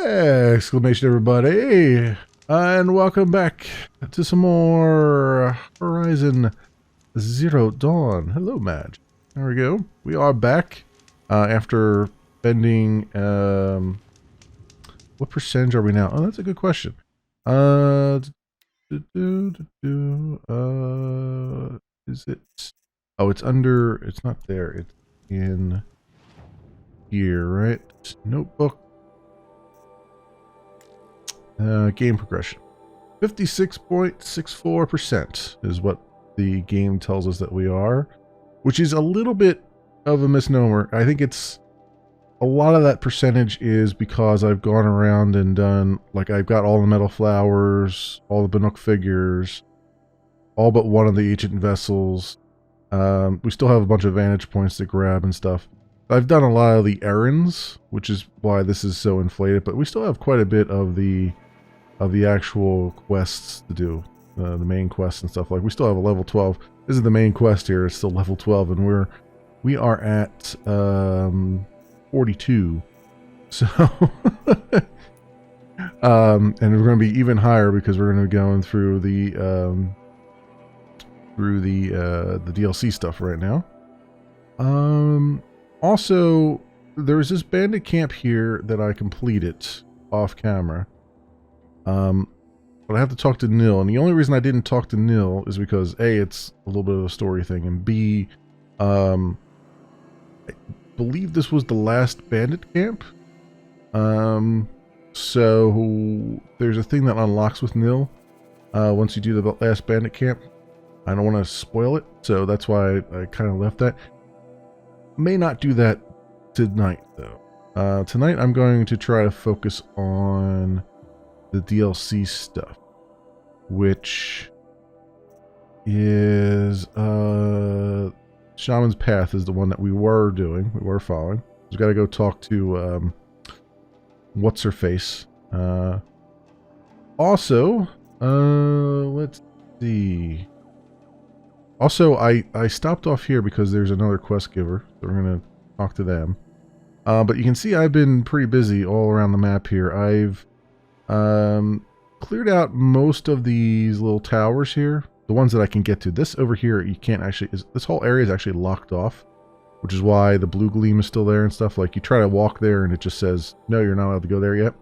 Exclamation, everybody! And welcome back to some more Horizon Zero Dawn. Hello, Madge. There we go. We are back after spending. What percentage are we now? Oh, that's a good question. Is it? Oh, it's under. It's not there. It's in here, right? Notebook. Game progression. 56.64% is what the game tells us that we are, which is a little bit of a misnomer. I think it's a lot of that percentage is because I've gone around and done, like, I've got all the metal flowers, all the Banuk figures, all but one of the ancient vessels. We still have a bunch of vantage points to grab and stuff. I've done a lot of the errands, which is why this is so inflated, but we still have quite a bit of the actual quests to do, the main quests and stuff. Like, we still have a level 12. This is the main quest here. It's still level 12, and we are at 42. So and we're going to be even higher because we're going to be going through the DLC stuff right now. Also, there's this bandit camp here that I completed off camera. But I have to talk to Nil, and the only reason I didn't talk to Nil is because A, it's a little bit of a story thing, and B, I believe this was the last bandit camp. So there's a thing that unlocks with Nil once you do the last bandit camp. I don't want to spoil it, so that's why I kind of left that. May not do that tonight, though. Tonight I'm going to try to focus on the DLC stuff, which is Shaman's Path is the one that we were following. We've got to go talk to what's her face. Also, let's see. Also, I stopped off here because there's another quest giver, so we're gonna talk to them. But you can see I've been pretty busy all around the map here. I've cleared out most of these little towers here, the ones that I can get to. This over here, you can't actually, this whole area is actually locked off, which is why the blue gleam is still there and stuff. Like, you try to walk there and it just says, no, you're not allowed to go there yet.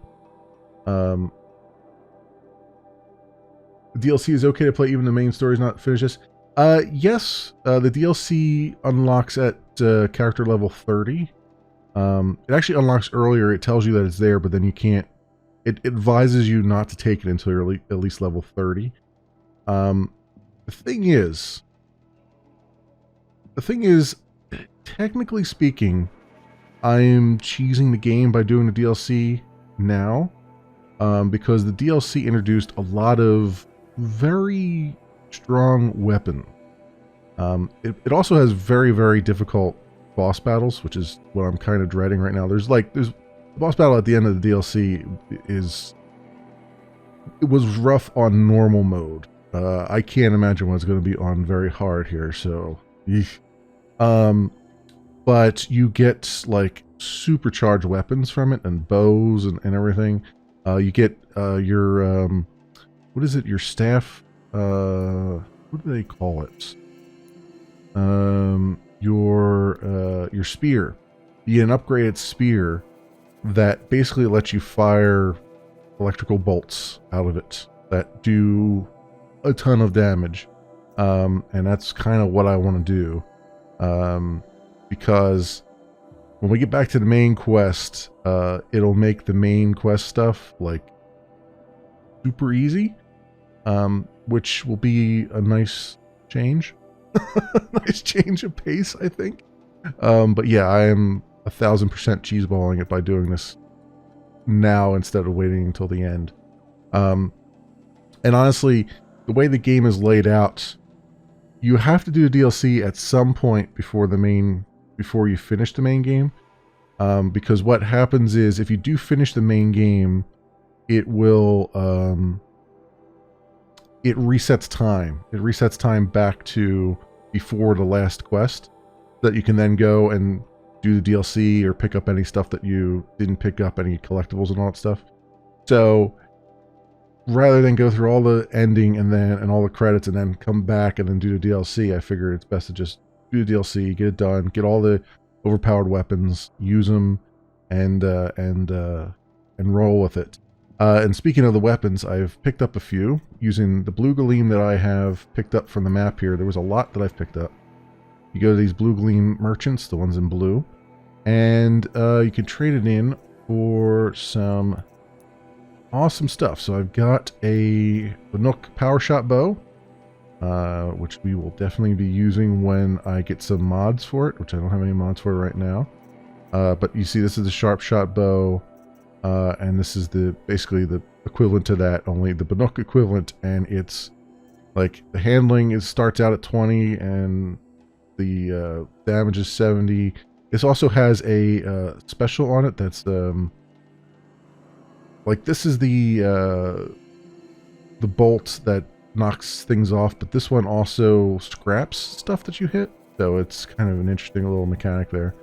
The DLC is okay to play even the main story is not finished. Yes, the DLC unlocks at character level 30. It actually unlocks earlier. It tells you that it's there, but then you can't. It advises you not to take it until you're at least level 30. The thing is, technically speaking, I'm cheesing the game by doing the DLC now, because the DLC introduced a lot of very strong weapon. It also has very, very difficult boss battles, which is what I'm kind of dreading right now. There's the boss battle at the end of the DLC it was rough on normal mode. I can't imagine what it's going to be on very hard here, so but you get like supercharged weapons from it, and bows and everything. You get your what is it, your staff, what do they call it, your spear. You get an upgraded spear that basically lets you fire electrical bolts out of it that do a ton of damage. And that's kind of what I want to do. Because when we get back to the main quest, it'll make the main quest stuff like super easy, which will be a nice change. Nice change of pace, I think. But yeah, I am 1000% cheeseballing it by doing this now instead of waiting until the end. And honestly, the way the game is laid out, you have to do the DLC at some point before you finish the main game. Because what happens is, if you do finish the main game, it will it resets time. It resets time back to before the last quest, that you can then go and do the DLC or pick up any stuff that you didn't pick up, any collectibles and all that stuff. So rather than go through all the ending and all the credits and then come back and then do the DLC, I figured it's best to just do the DLC, get it done, get all the overpowered weapons, use them, and roll with it. And speaking of the weapons, I've picked up a few using the blue gleam that I have picked up from the map here. There was a lot that I've picked up. You go to these blue gleam merchants, the ones in blue, and you can trade it in for some awesome stuff. So I've got a Nook power shot bow, which we will definitely be using when I get some mods for it, which I don't have any mods for right now. But you see, this is the sharp shot bow, and this is basically the equivalent to that, only the Bannock equivalent, and it's like the handling starts out at 20 and the damage is 70. This also has a special on it that's like, this is the bolt that knocks things off, but this one also scraps stuff that you hit, so it's kind of an interesting little mechanic there.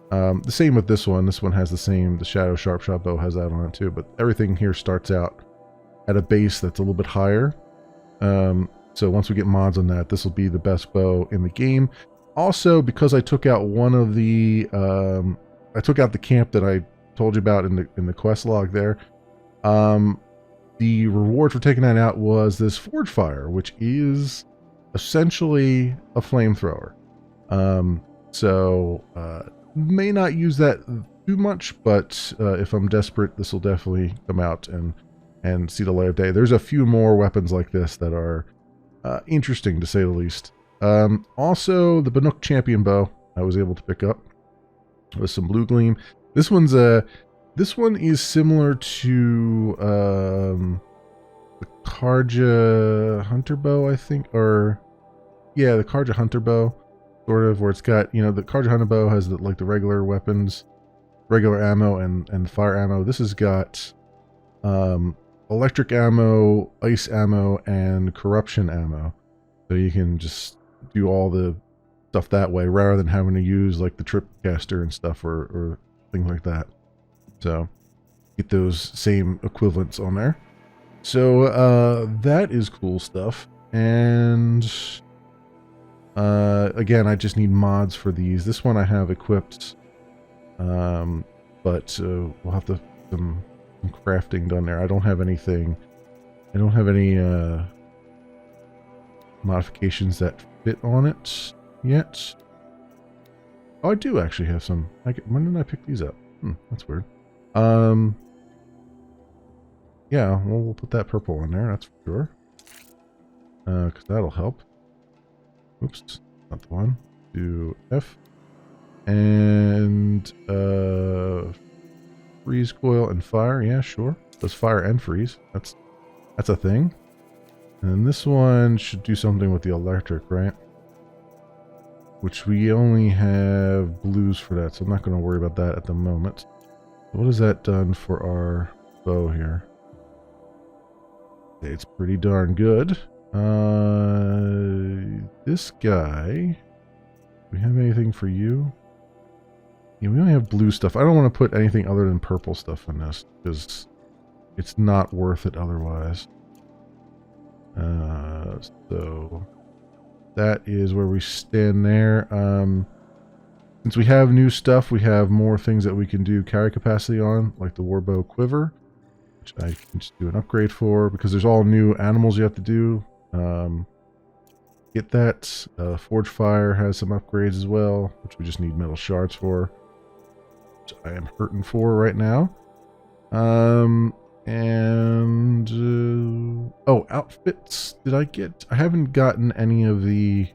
The same with this one. This one has the Shadow Sharp Shot bow has that on it too, but everything here starts out at a base that's a little bit higher. So once we get mods on that, this will be the best bow in the game. Also, because I took out one of the I took out the camp that I told you about in the quest log there. The reward for taking that out was this Forge Fire, which is essentially a flamethrower. May not use that too much, but if I'm desperate, this will definitely come out and see the light of day. There's a few more weapons like this that are interesting, to say the least. Also, the Bannock Champion Bow I was able to pick up with some blue gleam. This one is similar to the Karja Hunter Bow, I think, or yeah, the Karja Hunter Bow, sort of, where it's got, you know, the Karja Hunter Bow has the regular weapons, regular ammo, and fire ammo. This has got electric ammo, ice ammo, and corruption ammo, so you can just do all the stuff that way rather than having to use like the trip caster and stuff or things like that. So get those same equivalents on there. So that is cool stuff. And again, I just need mods for these. This one I have equipped, but we'll have to some crafting done there. I don't have anything. I don't have any modifications that fit on it yet. Oh, I do actually have some. When did I pick these up? That's weird. Yeah, well, we'll put that purple on there, that's for sure. Because that'll help. Oops, not the one. Do F. And, freeze coil and fire, yeah, sure. Does fire and freeze. That's a thing. And this one should do something with the electric, right? Which we only have blues for that, so I'm not going to worry about that at the moment. What has that done for our bow here? It's pretty darn good. This guy, do we have anything for you? Yeah, we only have blue stuff. I don't want to put anything other than purple stuff in this, because it's not worth it otherwise. So that is where we stand there. Since we have new stuff, we have more things that we can do carry capacity on, like the Warbow Quiver, which I can just do an upgrade for, because there's all new animals you have to do. Get that. Forge Fire has some upgrades as well, which we just need metal shards for, which I am hurting for right now. Oh, outfits. Did I get? I haven't gotten any of the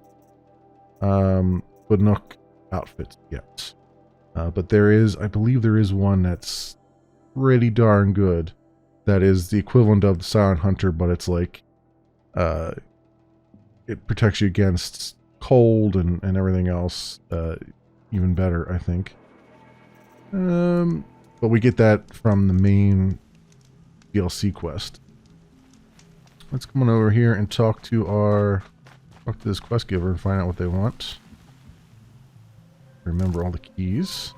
Bannock outfits yet. But there is, I believe there is one that's pretty darn good. That is the equivalent of the Silent Hunter, but it's like, it protects you against cold and everything else, even better, I think. But we get that from the main DLC quest. Let's come on over here and talk to this quest giver and find out what they want. remember all the keys.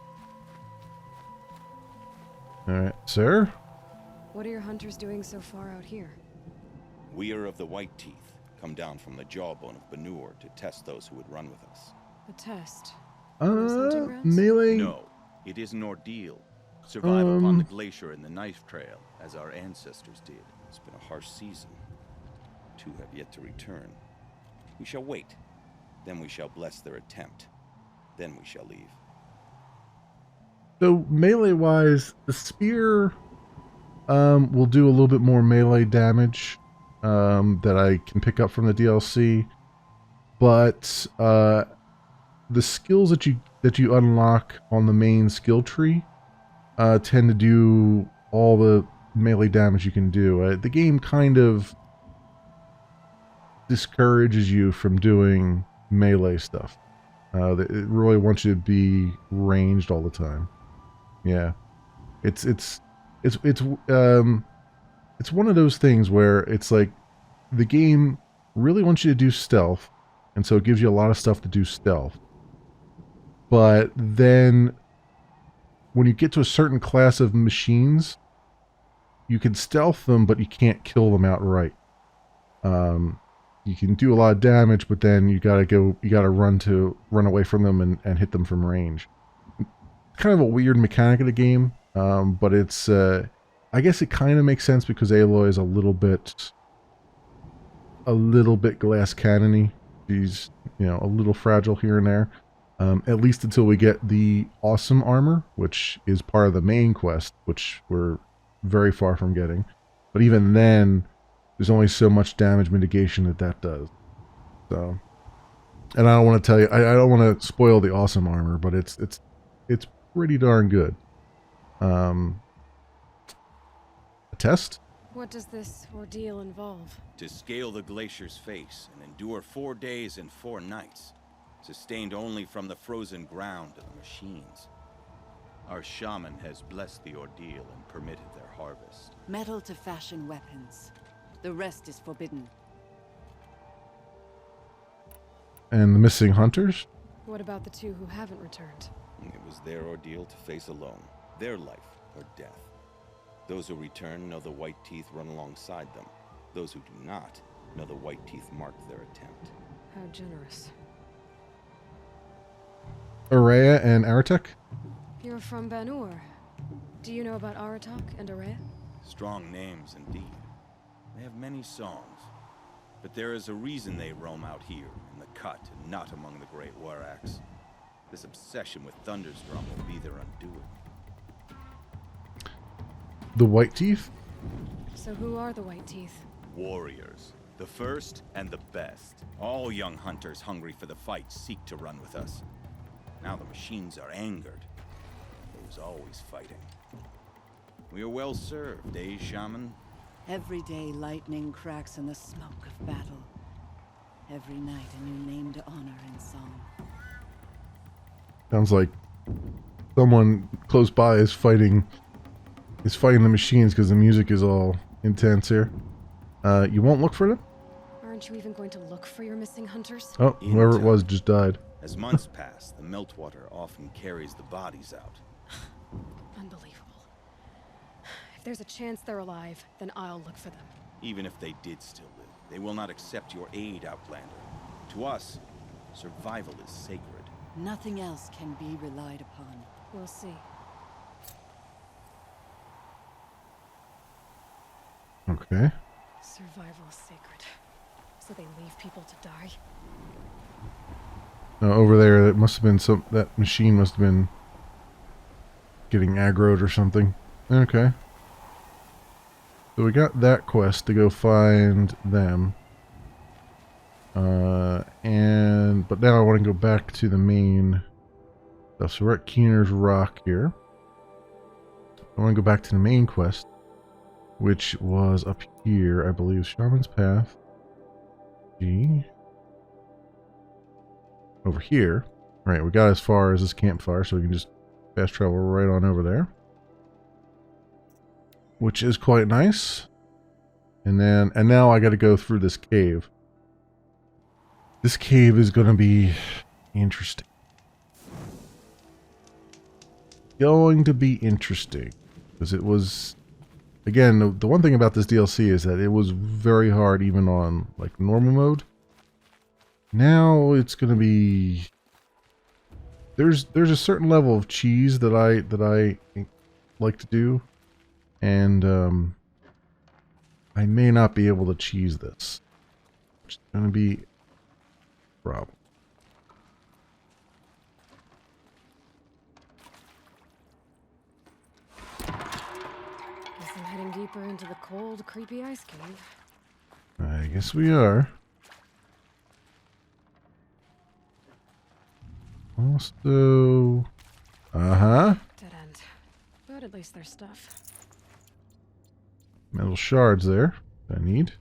Alright, sir. What are your hunters doing so far out here? We are of the White Teeth, come down from the jawbone of Banur to test those who would run with us. A test? Those hunting grounds? Melee? No, it is an ordeal. Survive upon the glacier and the knife trail, as our ancestors did. It's been a harsh season. 2 have yet to return. We shall wait. Then we shall bless their attempt. Then we shall leave. So melee-wise, the spear will do a little bit more melee damage that I can pick up from the DLC, but the skills that you unlock on the main skill tree tend to do all the melee damage you can do. The game kind of discourages you from doing melee stuff. It really wants you to be ranged all the time. Yeah, it's one of those things where it's like the game really wants you to do stealth, and so it gives you a lot of stuff to do stealth. But then when you get to a certain class of machines, you can stealth them, but you can't kill them outright. You can do a lot of damage, but then you gotta run away from them and hit them from range. Kind of a weird mechanic of the game, but it's I guess it kind of makes sense because Aloy is a little bit glass cannony. She's, you know, a little fragile here and there. At least until we get the awesome armor, which is part of the main quest, which we're very far from getting. But even then, there's only so much damage mitigation that does. So, and I don't want to tell you, I don't want to spoil the awesome armor, but it's pretty darn good. A test? What does this ordeal involve? To scale the glacier's face and endure 4 days and 4 nights, sustained only from the frozen ground of the machines. Our shaman has blessed the ordeal and permitted their harvest. Metal to fashion weapons. The rest is forbidden. And the missing hunters? What about the 2 who haven't returned? It was their ordeal to face alone. Their life or death. Those who return know the White Teeth run alongside them. Those who do not know the White Teeth marked their attempt. How generous. Araya and Aratek? You're from Banur. Do you know about Aratak and Araya? Strong names indeed. They have many songs. But there is a reason they roam out here, in the cut, and not among the great Waraks. This obsession with Thunderstorm will be their undoing. The White Teeth? So who are the White Teeth? Warriors. The first and the best. All young hunters hungry for the fight seek to run with us. Now the machines are angered. Who's always fighting. We are well served, eh, Shaman? Every day lightning cracks in the smoke of battle. Every night a new name to honor in song. Sounds like someone close by is fighting the machines because the music is all intense here. You won't look for them? Aren't you even going to look for your missing hunters? Oh, whoever it was just died. As months pass, the meltwater often carries the bodies out. Unbelievable. If there's a chance they're alive, then I'll look for them. Even if they did still live, they will not accept your aid, Outlander. To us, survival is sacred. Nothing else can be relied upon. We'll see. Okay. Survival is sacred. So they leave people to die? Over there, it must have been that machine must have been getting aggroed or something. Okay. So we got that quest to go find them. But now I want to go back to the main stuff. So we're at Keener's Rock here. I want to go back to the main quest, which was up here, I believe. Shaman's Path. G. Over here. Alright, we got as far as this campfire, so we can just fast travel right on over there. Which is quite nice. And now I gotta go through this cave. This cave is gonna be interesting. going to be interesting. Because it was... Again, the one thing about this DLC is that it was very hard even on, like, normal mode. Now it's going to be... There's a certain level of cheese that I like to do. And, I may not be able to cheese this. Which is going to be a problem. Guess I'm heading deeper into the cold, creepy ice cave. I guess we are. Also... Uh-huh. Dead end. But at least there's stuff. Metal shards there. I need.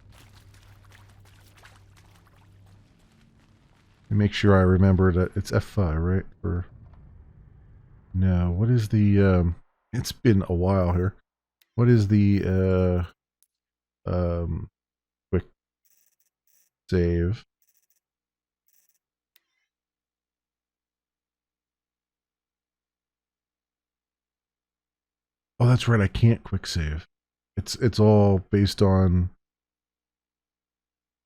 Make sure I remember that it's F5, right? For... No, what is the... It's been a while here. What is the... Quick save? Oh, that's right. I can't quick save. It's all based on...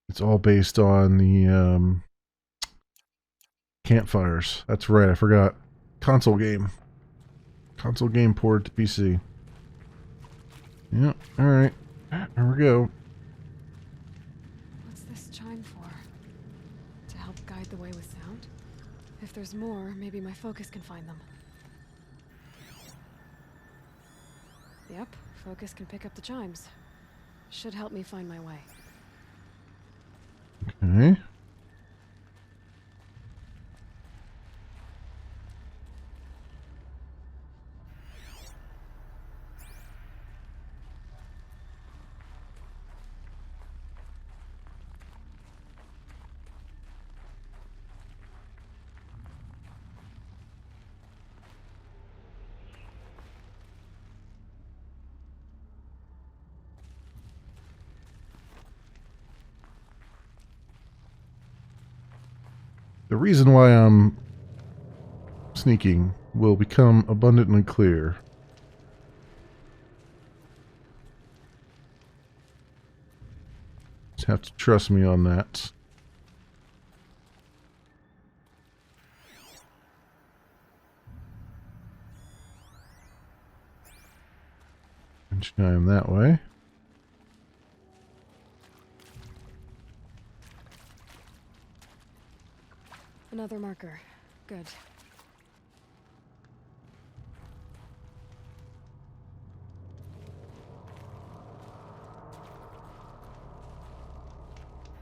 It's all based on the campfires. That's right. I forgot. Console game. Console game ported to PC. Yeah. All right. Here we go. What's this chime for? To help guide the way with sound? If there's more, maybe my focus can find them. Yep, focus can pick up the chimes. Should help me find my way. Okay. The reason why I'm sneaking will become abundantly clear. Just have to trust me on that. And chime that way. Another marker. Good.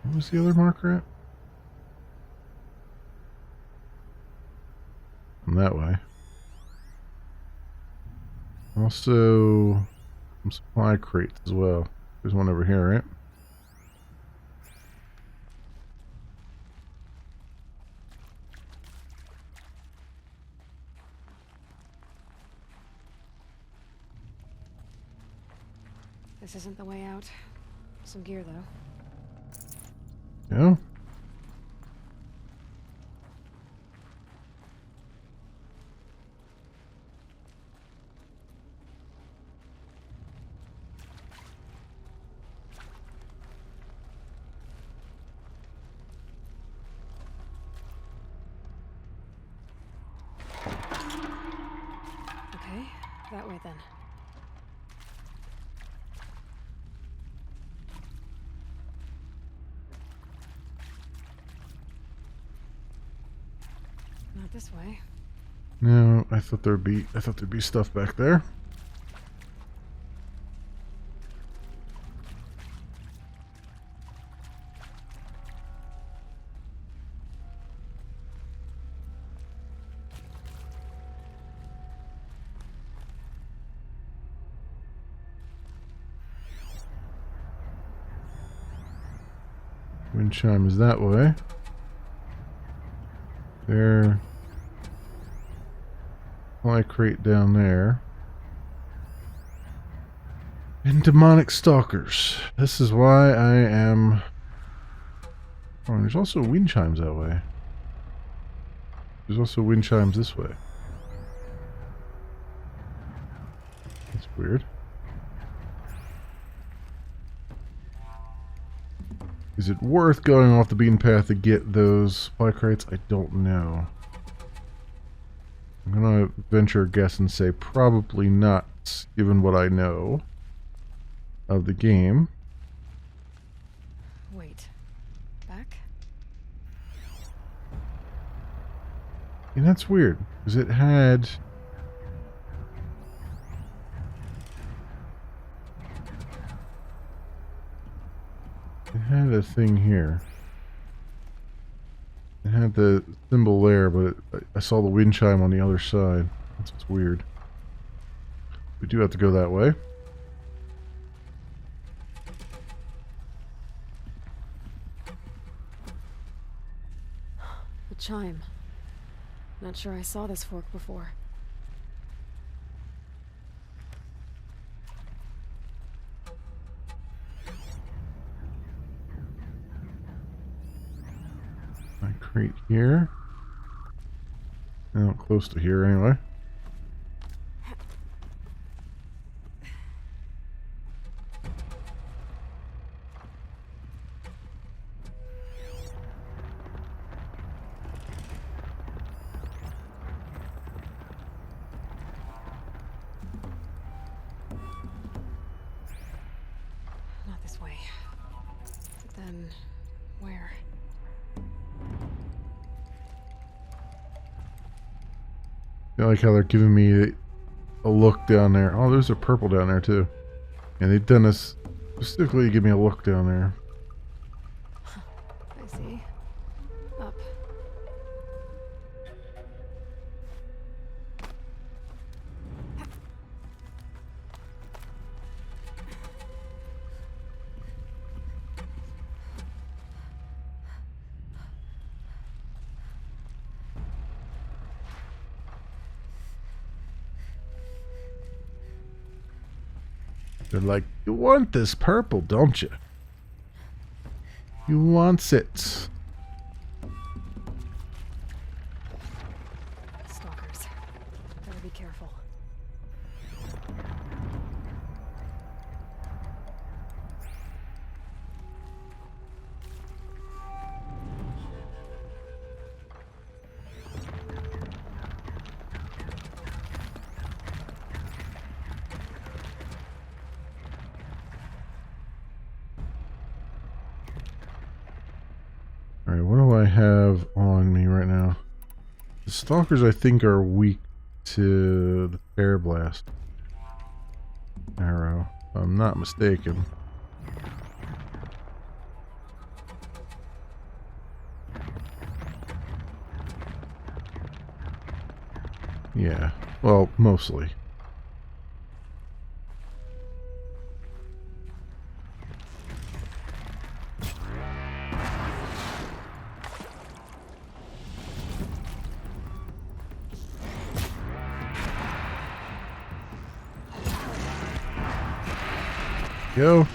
What was the other marker at? From that way. Also, some supply crates as well. There's one over here, right? This isn't the way out. Some gear, though. Yeah. Okay, that way then. Not this way. No, I thought there'd be stuff back there. Wind chime is that way. There. Supply crate down there. And demonic stalkers. This is why I am... Oh, and there's also wind chimes that way. There's also wind chimes this way. Weird. Is it worth going off the beaten path to get those supply crates? I don't know. I'm gonna venture a guess and say probably not, given what I know of the game. Wait. Back? And that's weird, because it had... It had a thing here. It had the symbol there, but I saw the wind chime on the other side. That's what's weird. We do have to go that way. A chime. Not sure I saw this fork before. My crate here. Now close to here anyway. Not this way. But then, where? I like how they're giving me a look down there. Oh, there's a purple down there too. And they've done this specifically to give me a look down there. I see. Up. They're like, you want this purple, don't you? You want it. Stalkers. Better be careful. Alright, what do I have on me right now? The stalkers, I think, are weak to the air blast arrow, if I'm not mistaken. Yeah, well, mostly. Go.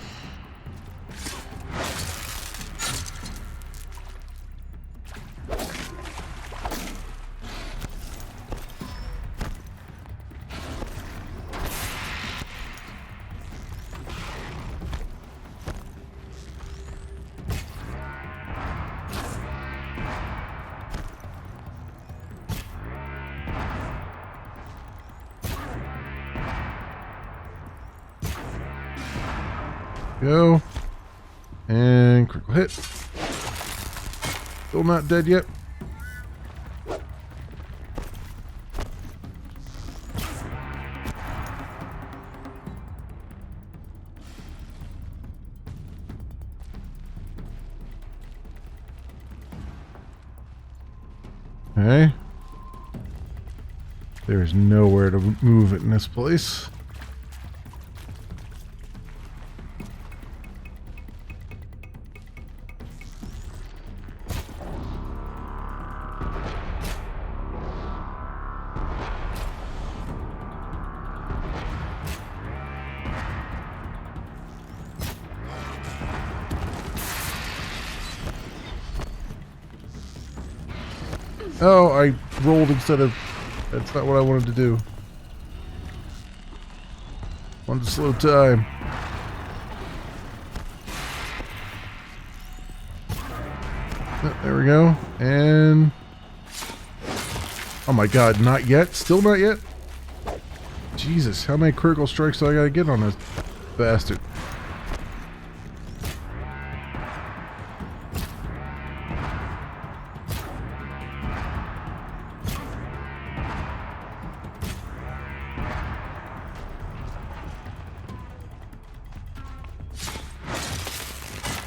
Go. And critical hit. Still not dead yet. Okay. There's nowhere to move it in this place. Oh, I rolled instead of... That's not what I wanted to do. One slow time. Oh, there we go. And... oh my god, not yet? Still not yet? Jesus, how many critical strikes do I gotta get on this bastard?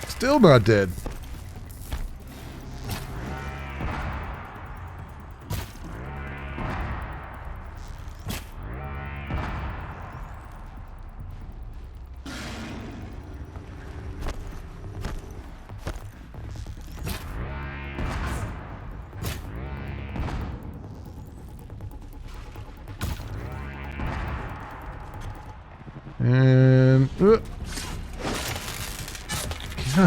Still not dead. And...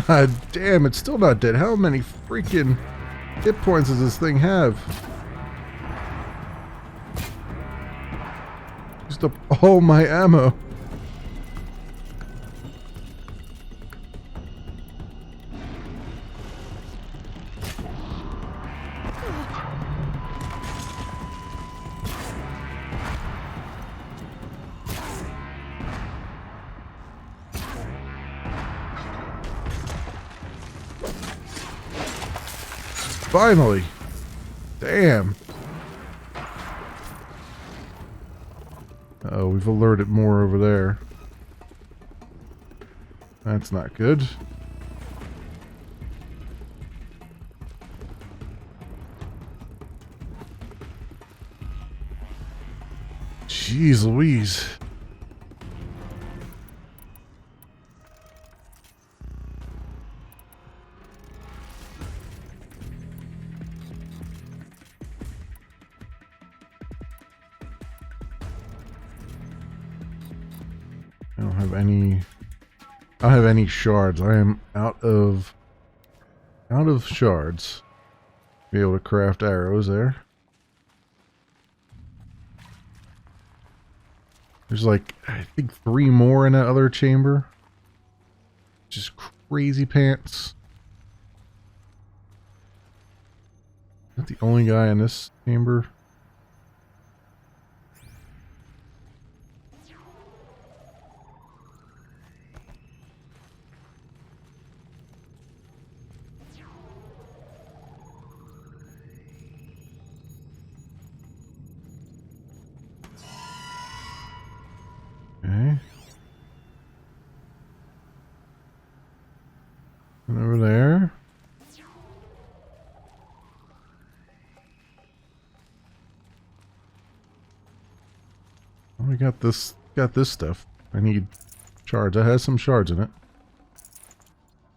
god damn, it's still not dead. How many freaking hit points does this thing have? Used up all my ammo. Finally. Damn. Uh-oh, we've alerted more over there. That's not good. Jeez Louise. I don't have any shards. I am out of shards. Be able to craft arrows there. There's like, I think 3 more in that other chamber. Just crazy pants. Is that the only guy in this chamber? Okay. And over there. Oh, we got this stuff. I need shards. That has some shards in it.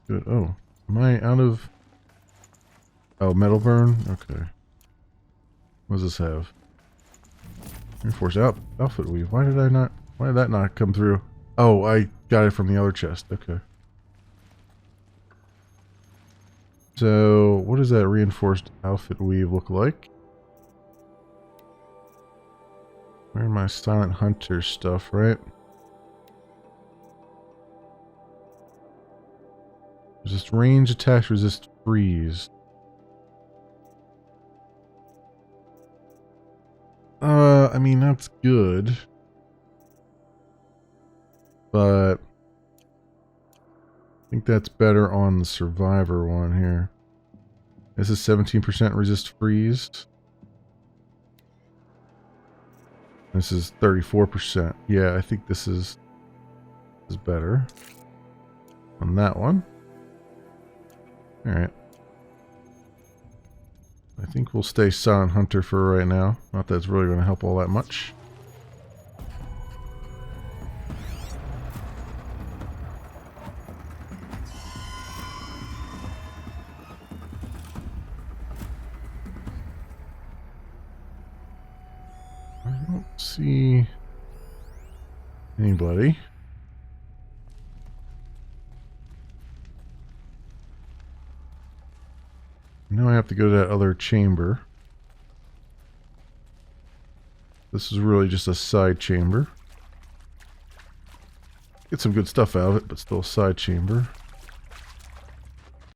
Good. Oh, am I out of... oh, metal burn? Okay. What does this have? Reinforced outfit weave. Why did that not come through? Oh, I got it from the other chest. Okay. So, what does that reinforced outfit weave look like? Where are my silent hunter stuff, right? Resist range attacks, resist freeze. I mean, that's good. But I think that's better on the survivor one here. This is 17% resist freeze. This is 34%. Yeah, I think this is better on that one. Alright. I think we'll stay Silent Hunter for right now. Not that it's really going to help all that much. I don't see anybody. Now I have to go to that other chamber. This is really just a side chamber. Get some good stuff out of it, but still a side chamber.